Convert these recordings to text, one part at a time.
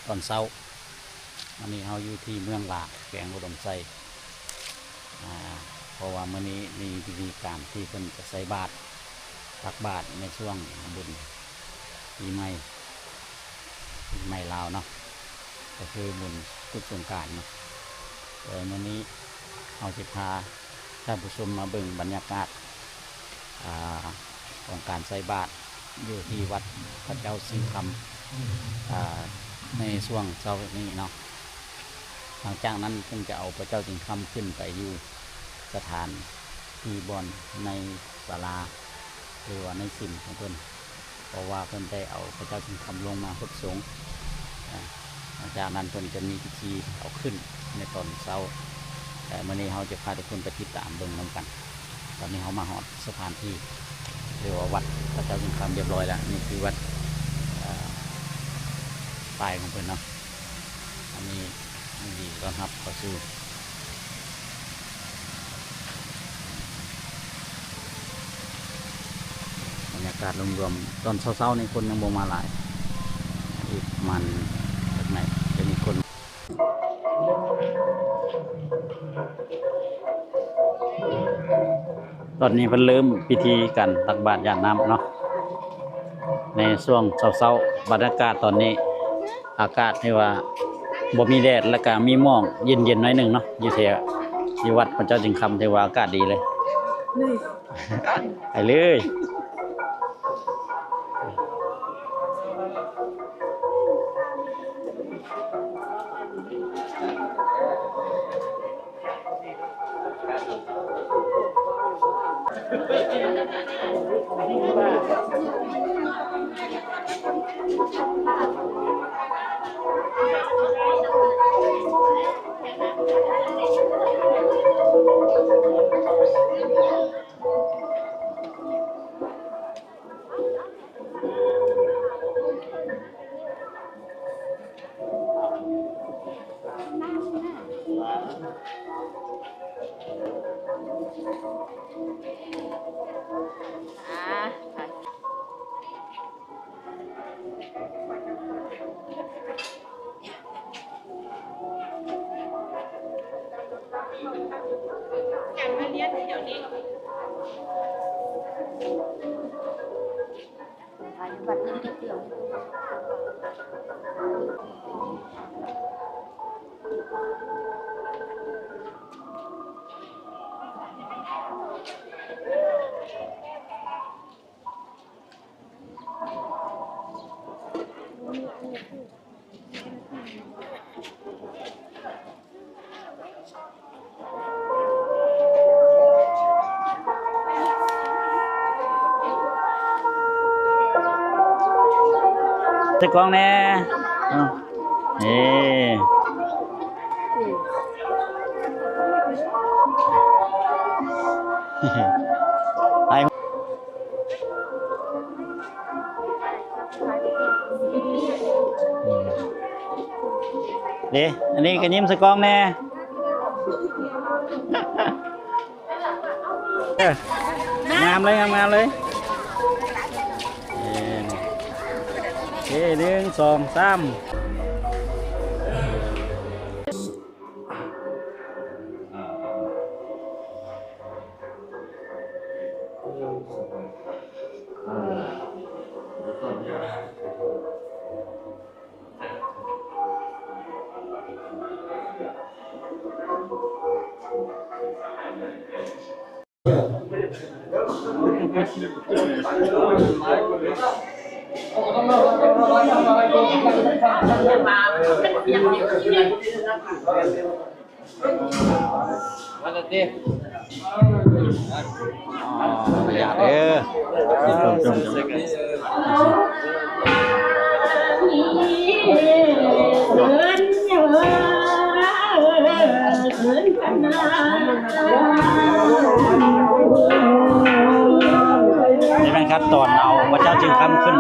ตอนเช้าวันนี้เราอยู่ที่เมืองหลาแขวงอุดมไซเพราะว่าเมื่อนี้มีพิธีการที่เพิ่นจะใส่บาตรตักบาตรในช่วงบุญปีใหม่ลาวเนาะก็คือบุญพุทธสงกรานต์เนาะแต่เมื่อนี้เราจะพาท่านผู้ชมมาเบิ่งบรรยากาศของการใส่บาตรอยู่ที่วัดพระเจ้าสิงห์คำในช่วงเช้านี้เนาะหลังจากนั้นเพิ่งจะเอาพระเจ้าสิงห์คำขึ้นไปอยู่สถานที่บอนในศาลาหรือว่าในสิมของเพิ่นเพราะว่าเพิ่นได้เอาพระเจ้าสิงห์คำลงมาพบสงฆ์หลังจากนั้นเพิ่นจะมีพิธีเอาขึ้นในตอนเช้าแต่เมื่อนี้เราจะพาทุกคนไปติดตามเบิ่งนำกันตอนนี้เรามาหอดสถานที่เรียกว่าวัดพระเจ้าสิงห์คำเรียบร้อยแล้วนี่คือวัดปลายของเพิ่นเนาะอันนี้ดีต้อนรับเข้าสู่บรรยากาศรวมๆตอนเช้าๆในคนยังบ่มาหลายอีกมันจากไหนจะมีคนตอนนี้เพิ่นเริ่มพิธีกันตักบาตรหยาดน้ำเนาะในช่วงเช้าๆบรรยากาศตอนนี้อากาศที่ว่าบ่มีแดดและก็มีหมอกเย็นๆหน่อยหนึ่งเนาะอยู่แถวที่วัดพระเจ้าสิงห์คำที่ว่าอากาศดีเลยไปเลยการมาเรียนเดี๋ยวนี้บัตรนี้เดียวตะกองแน่นี่ไปดีอันนี้ก็ยิ้มสกองแน่งามเลยงามเลย1 2 3วันละทีอยากจมนี่เป็นขั้นตอนเอาพระเจ้าจึงคำขึ้น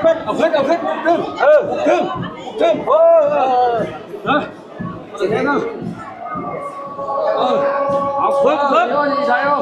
ขึ้นดึงดึงเสร็จแล้วเอาขึ้นใช่เอา